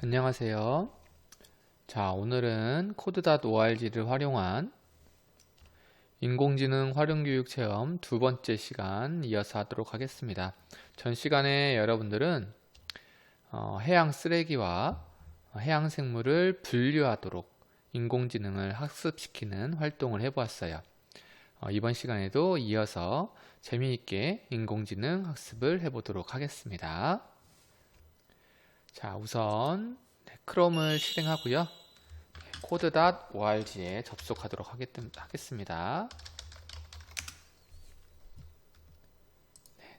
안녕하세요. 자, 오늘은 코드.org를 활용한 인공지능 활용교육 체험 두 번째 시간 이어서 하도록 하겠습니다. 전 시간에 여러분들은 해양 쓰레기와 해양 생물을 분류하도록 인공지능을 학습시키는 활동을 해보았어요. 이번 시간에도 이어서 재미있게 인공지능 학습을 해보도록 하겠습니다. 자, 우선 크롬을 실행하고요. 코드.org에 접속하도록 하겠습니다.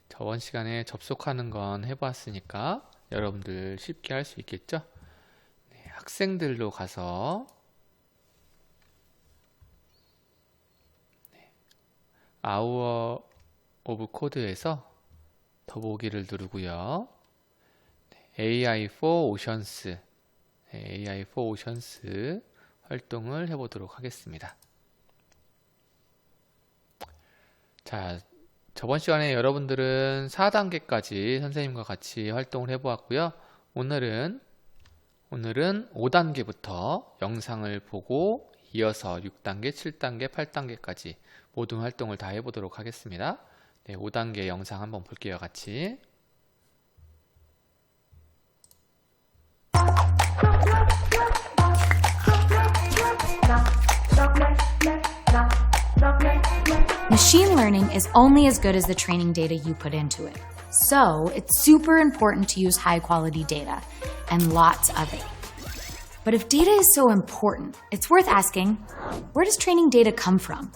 저번 시간에 접속하는 건 해보았으니까 여러분들 쉽게 할 수 있겠죠? 학생들로 가서 아우어 오브 코드에서 더보기를 누르고요. AI for Oceans, AI for Oceans 활동을 해보도록 하겠습니다. 자, 저번 시간에 여러분들은 4단계까지 선생님과 같이 활동을 해보았고요. 오늘은 5단계부터 영상을 보고 이어서 6단계, 7단계, 8단계까지 모든 활동을 다 해보도록 하겠습니다. 네, 5단계 영상 한번 볼게요, 같이. Machine learning is only as good as the training data you put into it. So, it's super important to use high-quality data, and lots of it. But if data is so important, it's worth asking, where does training data come from?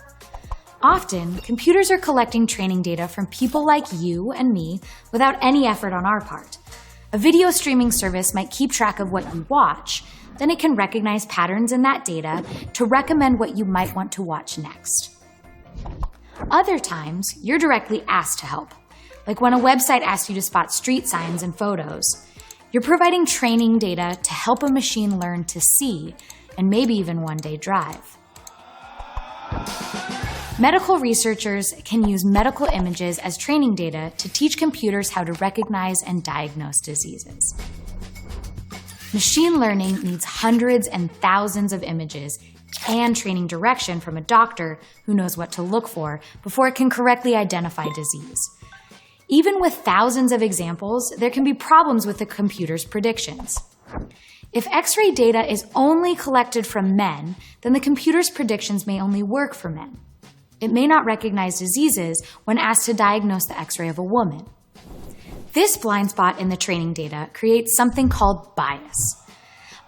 Often, computers are collecting training data from people like you and me without any effort on our part. A video streaming service might keep track of what you watch, then it can recognize patterns in that data to recommend what you might want to watch next. Other times, you're directly asked to help, like when a website asks you to spot street signs and photos. You're providing training data to help a machine learn to see, and maybe even one day drive. Medical researchers can use medical images as training data to teach computers how to recognize and diagnose diseases. Machine learning needs hundreds and thousands of images and training direction from a doctor who knows what to look for before it can correctly identify disease. Even with thousands of examples, there can be problems with the computer's predictions. If X-ray data is only collected from men, then the computer's predictions may only work for men. It may not recognize diseases when asked to diagnose the X-ray of a woman. This blind spot in the training data creates something called bias.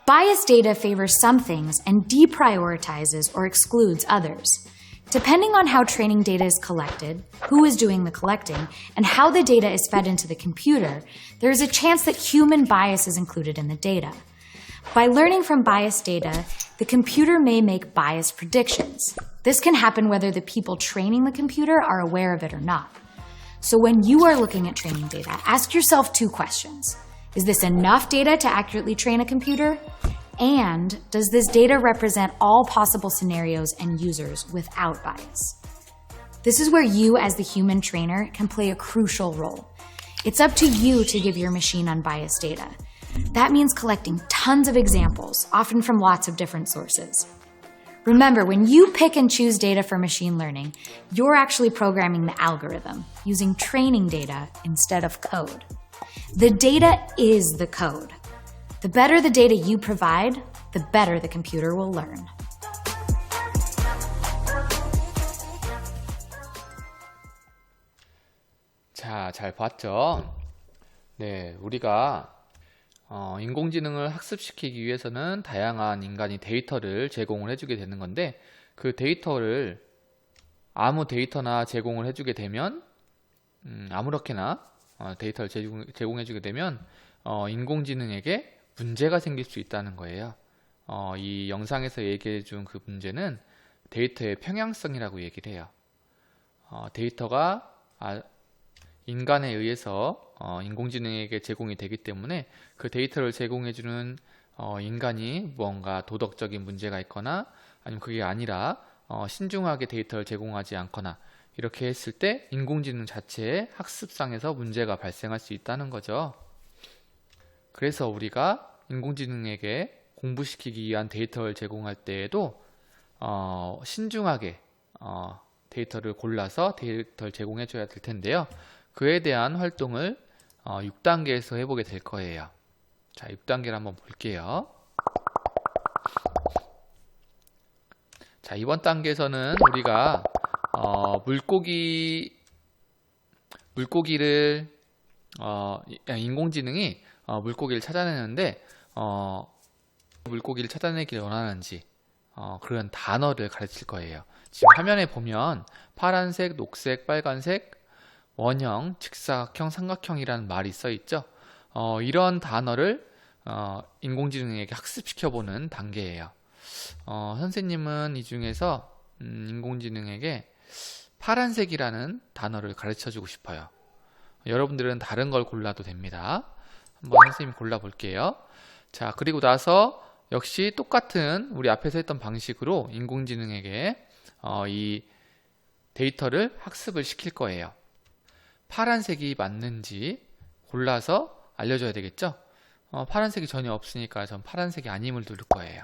Biased data favors some things and deprioritizes or excludes others. Depending on how training data is collected, who is doing the collecting, and how the data is fed into the computer, there is a chance that human bias is included in the data. By learning from biased data, the computer may make biased predictions. This can happen whether the people training the computer are aware of it or not. So when you are looking at training data, ask yourself two questions. Is this enough data to accurately train a computer? And does this data represent all possible scenarios and users without bias? This is where you as the human trainer can play a crucial role. It's up to you to give your machine unbiased data. That means collecting tons of examples, often from lots of different sources. Remember, when you pick and choose data for machine learning, you're actually programming the algorithm using training data instead of code. The data is the code. The better the data you provide, the better the computer will learn. 자, 잘 봤죠? 네, 우리가 인공지능을 학습시키기 위해서는 다양한 인간이 데이터를 제공을 해주게 되는 건데, 그 데이터를 아무 데이터나 제공을 해주게 되면 아무렇게나 데이터를 제공해주게 되면 인공지능에게 문제가 생길 수 있다는 거예요. 이 영상에서 얘기해준 그 문제는 데이터의 평양성이라고 얘기를 해요. 데이터가 인간에 의해서 인공지능에게 제공이 되기 때문에 그 데이터를 제공해주는 인간이 무언가 도덕적인 문제가 있거나 아니면 그게 아니라 신중하게 데이터를 제공하지 않거나 이렇게 했을 때 인공지능 자체의 학습상에서 문제가 발생할 수 있다는 거죠. 그래서 우리가 인공지능에게 공부시키기 위한 데이터를 제공할 때에도 신중하게 데이터를 골라서 데이터를 제공해 줘야 될 텐데요. 그에 대한 활동을 6단계에서 해보게 될 거예요. 자, 6단계를 한번 볼게요. 자, 이번 단계에서는 우리가 물고기를 인공지능이 물고기를 찾아내는데 물고기를 찾아내길 원하는지 그런 단어를 가르칠 거예요. 지금 화면에 보면 파란색, 녹색, 빨간색, 원형, 직사각형, 삼각형이라는 말이 써 있죠. 이런 단어를 인공지능에게 학습시켜보는 단계예요. 선생님은 이 중에서 인공지능에게 파란색이라는 단어를 가르쳐주고 싶어요. 여러분들은 다른 걸 골라도 됩니다. 한번 선생님 골라볼게요. 자, 그리고 나서 역시 똑같은 우리 앞에서 했던 방식으로 인공지능에게 이 데이터를 학습을 시킬 거예요. 파란색이 맞는지 골라서 알려줘야 되겠죠? 파란색이 전혀 없으니까 전 파란색이 아님을 누를 거예요.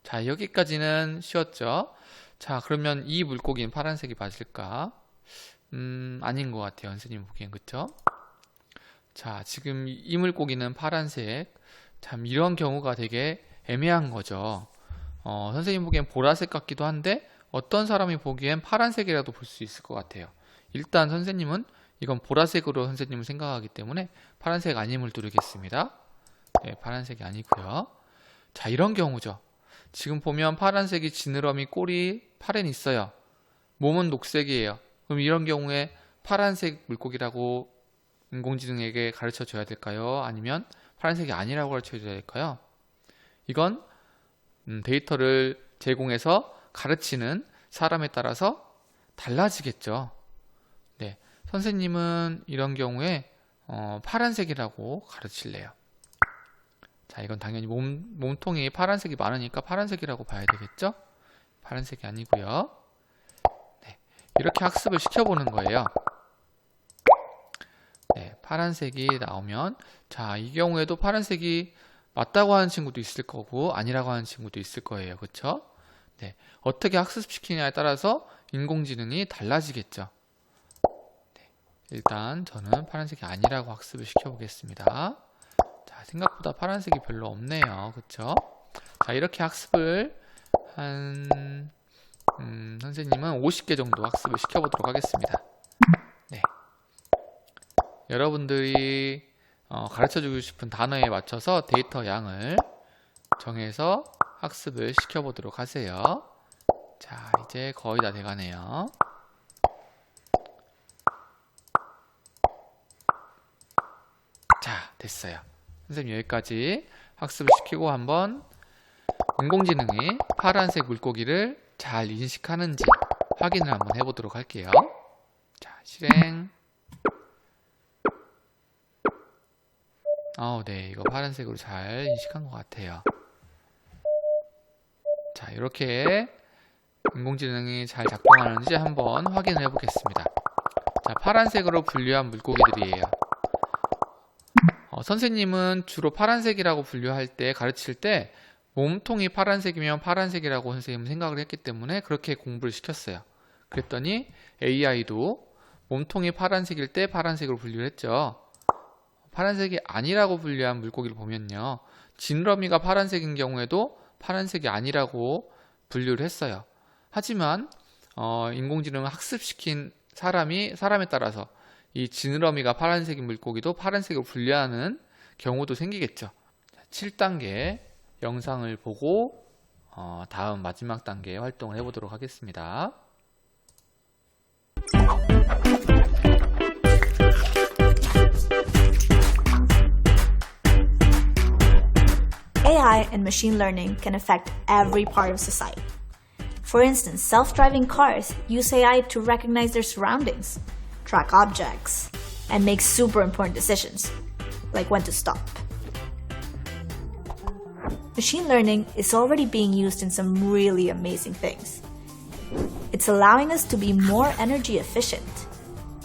자, 여기까지는 쉬웠죠? 자, 그러면 이 물고기는 파란색이 맞을까? 아닌 것 같아요. 선생님 보기엔, 그쵸? 자, 지금 이 물고기는 파란색. 참, 이런 경우가 되게 애매한 거죠. 선생님 보기엔 보라색 같기도 한데, 어떤 사람이 보기엔 파란색이라도 볼 수 있을 것 같아요. 일단 선생님은 이건 보라색으로 선생님을 생각하기 때문에 파란색 아님을 누르겠습니다. 네, 파란색이 아니고요. 자, 이런 경우죠. 지금 보면 파란색이 지느러미, 꼬리, 팔엔 있어요. 몸은 녹색이에요. 그럼 이런 경우에 파란색 물고기라고 인공지능에게 가르쳐 줘야 될까요? 아니면 파란색이 아니라고 가르쳐 줘야 될까요? 이건 데이터를 제공해서 가르치는 사람에 따라서 달라지겠죠. 네, 선생님은 이런 경우에 파란색이라고 가르칠래요. 자, 이건 당연히 몸통이 파란색이 많으니까 파란색이라고 봐야 되겠죠? 파란색이 아니고요. 네, 이렇게 학습을 시켜보는 거예요. 네, 파란색이 나오면 자, 이 경우에도 파란색이 맞다고 하는 친구도 있을 거고 아니라고 하는 친구도 있을 거예요. 그쵸? 네, 어떻게 학습시키냐에 따라서 인공지능이 달라지겠죠. 네, 일단 저는 파란색이 아니라고 학습을 시켜보겠습니다. 자, 생각보다 파란색이 별로 없네요. 그쵸? 자, 이렇게 학습을 한 선생님은 50개 정도 학습을 시켜보도록 하겠습니다. 네, 여러분들이 가르쳐주고 싶은 단어에 맞춰서 데이터 양을 정해서 학습을 시켜보도록 하세요. 자, 이제 거의 다 돼가네요. 자, 됐어요. 선생님 여기까지 학습을 시키고 한번 인공지능이 파란색 물고기를 잘 인식하는지 확인을 한번 해보도록 할게요. 자, 실행. 네, 이거 파란색으로 잘 인식한 것 같아요. 자, 이렇게 인공지능이 잘 작동하는지 한번 확인을 해보겠습니다. 자, 파란색으로 분류한 물고기들이에요. 선생님은 주로 파란색이라고 분류할 때, 가르칠 때 몸통이 파란색이면 파란색이라고 선생님은 생각을 했기 때문에 그렇게 공부를 시켰어요. 그랬더니 AI도 몸통이 파란색일 때 파란색으로 분류를 했죠. 파란색이 아니라고 분류한 물고기를 보면요, 지느러미가 파란색인 경우에도 파란색이 아니라고 분류를 했어요. 하지만 인공지능을 학습시킨 사람에 따라서 이 지느러미가 파란색인 물고기도 파란색으로 분류하는 경우도 생기겠죠. 7단계 영상을 보고 다음 마지막 단계의 활동을 해보도록 하겠습니다. AI and machine learning can affect every part of society. For instance, self-driving cars use AI to recognize their surroundings, track objects, and make super important decisions, like when to stop. Machine learning is already being used in some really amazing things. It's allowing us to be more energy efficient.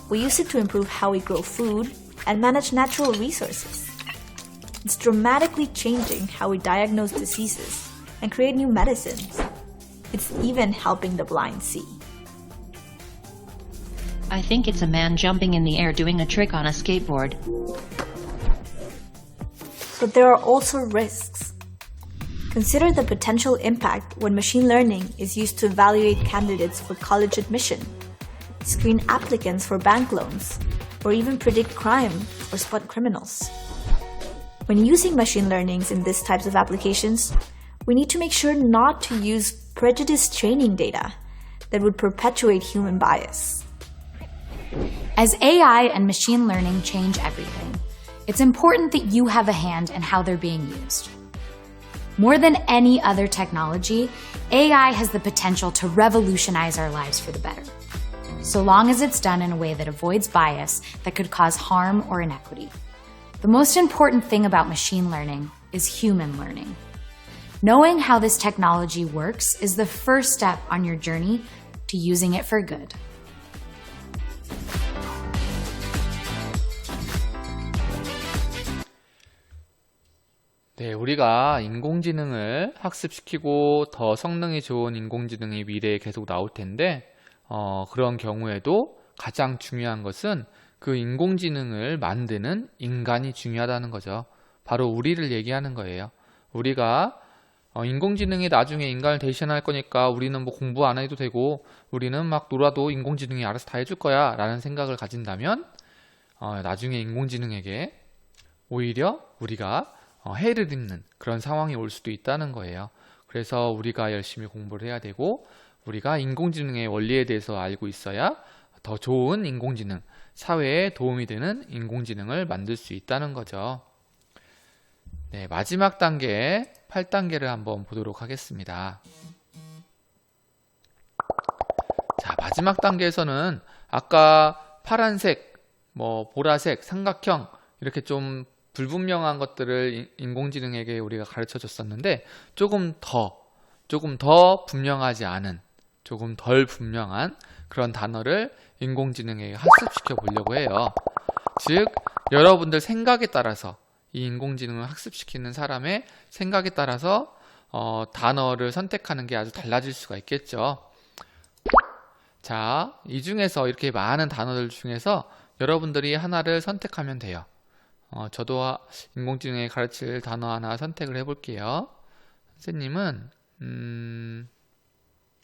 We use it to improve how we grow food and manage natural resources. It's dramatically changing how we diagnose diseases and create new medicines. It's even helping the blind see. I think it's a man jumping in the air doing a trick on a skateboard. But there are also risks. Consider the potential impact when machine learning is used to evaluate candidates for college admission, screen applicants for bank loans, or even predict crime or spot criminals. When using machine learnings in these types of applications, we need to make sure not to use prejudiced training data that would perpetuate human bias. As AI and machine learning change everything, it's important that you have a hand in how they're being used. More than any other technology, AI has the potential to revolutionize our lives for the better, so long as it's done in a way that avoids bias that could cause harm or inequity. The most important thing about machine learning is human learning. Knowing how this technology works is the first step on your journey to using it for good. 네, 우리가 인공지능을 학습시키고 더 성능이 좋은 인공지능이 미래에 계속 나올 텐데, 그런 경우에도 가장 중요한 것은 그 인공지능을 만드는 인간이 중요하다는 거죠. 바로 우리를 얘기하는 거예요. 우리가 인공지능이 나중에 인간을 대신할 거니까 우리는 뭐 공부 안 해도 되고 우리는 막 놀아도 인공지능이 알아서 다 해줄 거야 라는 생각을 가진다면 나중에 인공지능에게 오히려 우리가 해를 입는 그런 상황이 올 수도 있다는 거예요. 그래서 우리가 열심히 공부를 해야 되고 우리가 인공지능의 원리에 대해서 알고 있어야 더 좋은 인공지능, 사회에 도움이 되는 인공지능을 만들 수 있다는 거죠. 네, 마지막 단계 8단계를 한번 보도록 하겠습니다. 자, 마지막 단계에서는 아까 파란색, 보라색, 삼각형 이렇게 좀 불분명한 것들을 인공지능에게 우리가 가르쳐 줬었는데 조금 더 분명하지 않은, 조금 덜 분명한 그런 단어를 인공지능에게 학습시켜 보려고 해요. 즉, 여러분들 생각에 따라서 이 인공지능을 학습시키는 사람의 생각에 따라서 단어를 선택하는 게 아주 달라질 수가 있겠죠. 자, 이 중에서 이렇게 많은 단어들 중에서 여러분들이 하나를 선택하면 돼요. 저도 인공지능에 가르칠 단어 하나 선택을 해볼게요. 선생님은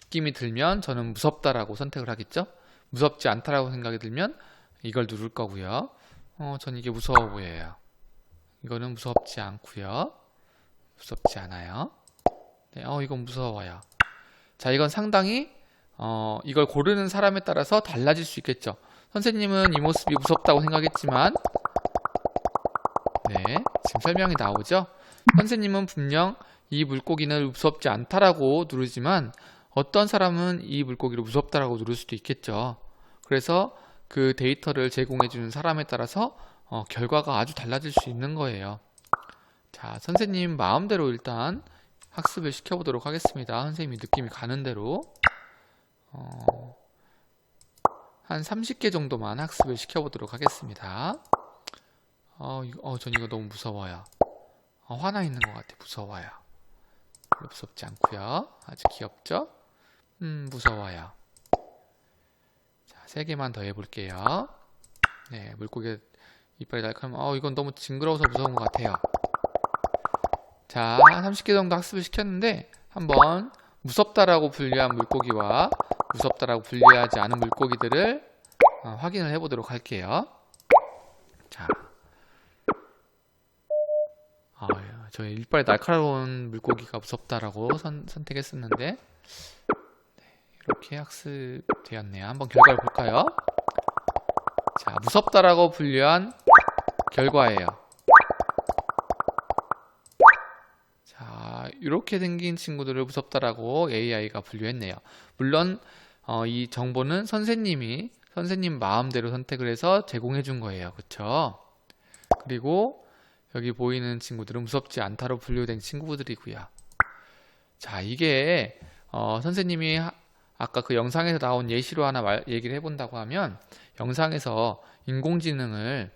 느낌이 들면 저는 무섭다라고 선택을 하겠죠. 무섭지 않다라고 생각이 들면 이걸 누를 거고요. 전 이게 무서워 보여요. 이거는 무섭지 않고요. 무섭지 않아요. 네, 이건 무서워요. 자, 이건 상당히 이걸 고르는 사람에 따라서 달라질 수 있겠죠. 선생님은 이 모습이 무섭다고 생각했지만 네, 지금 설명이 나오죠. 선생님은 분명 이 물고기는 무섭지 않다라고 누르지만 어떤 사람은 이 물고기를 무섭다라고 누를 수도 있겠죠. 그래서 그 데이터를 제공해주는 사람에 따라서 결과가 아주 달라질 수 있는 거예요. 자, 선생님 마음대로 일단 학습을 시켜보도록 하겠습니다. 선생님이 느낌이 가는 대로 한 30개 정도만 학습을 시켜보도록 하겠습니다. 전 이거 너무 무서워요. 화나 있는 것 같아. 무서워요. 별로 무섭지 않고요. 아주 귀엽죠? 무서워요. 자, 3개만 더 해볼게요. 네, 물고기 이빨이 날카로우면 이건 너무 징그러워서 무서운 것 같아요. 자, 30개 정도 학습을 시켰는데 한번 무섭다라고 분류한 물고기와 무섭다라고 분류하지 않은 물고기들을 확인을 해보도록 할게요. 자, 저희 이빨이 날카로운 물고기가 무섭다라고 선택했었는데 네, 이렇게 학습되었네요. 한번 결과를 볼까요? 자, 무섭다라고 분류한 결과예요. 자, 이렇게 생긴 친구들을 무섭다라고 AI가 분류했네요. 물론 이 정보는 선생님 마음대로 선택을 해서 제공해 준 거예요. 그쵸? 그리고 여기 보이는 친구들은 무섭지 않다로 분류된 친구들이고요. 자, 이게 선생님이 아까 그 영상에서 나온 예시로 하나 얘기를 해본다고 하면 영상에서 인공지능을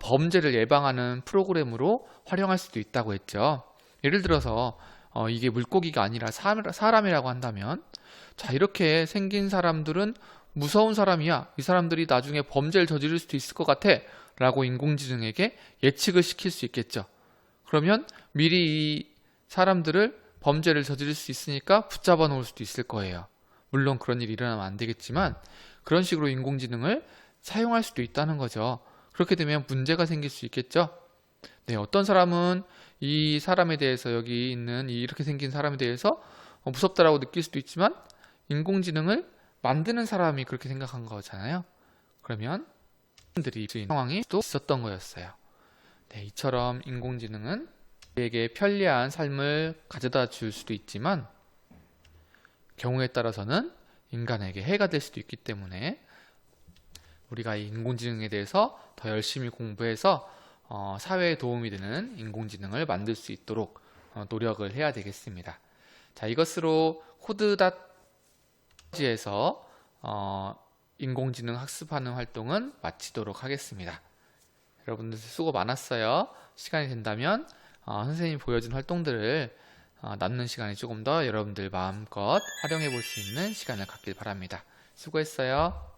범죄를 예방하는 프로그램으로 활용할 수도 있다고 했죠. 예를 들어서 이게 물고기가 아니라 사람이라고 한다면, 자, 이렇게 생긴 사람들은 무서운 사람이야. 이 사람들이 나중에 범죄를 저지를 수도 있을 것 같아. 라고 인공지능에게 예측을 시킬 수 있겠죠. 그러면 미리 이 사람들을 범죄를 저지를 수 있으니까 붙잡아 놓을 수도 있을 거예요. 물론 그런 일이 일어나면 안 되겠지만 그런 식으로 인공지능을 사용할 수도 있다는 거죠. 그렇게 되면 문제가 생길 수 있겠죠. 네, 어떤 사람은 이 사람에 대해서, 여기 있는 이렇게 생긴 사람에 대해서 무섭다라고 느낄 수도 있지만 인공지능을 만드는 사람이 그렇게 생각한 거잖아요. 그러면 들이 상황이 또 있었던 거였어요. 네, 이처럼 인공지능은 우리에게 편리한 삶을 가져다 줄 수도 있지만 경우에 따라서는 인간에게 해가 될 수도 있기 때문에 우리가 이 인공지능에 대해서 더 열심히 공부해서 사회에 도움이 되는 인공지능을 만들 수 있도록 노력을 해야 되겠습니다. 자, 이것으로 코드닷지에서 인공지능 학습하는 활동은 마치도록 하겠습니다. 여러분들 수고 많았어요. 시간이 된다면 선생님이 보여준 활동들을 남는 시간에 조금 더 여러분들 마음껏 활용해 볼 수 있는 시간을 갖길 바랍니다. 수고했어요.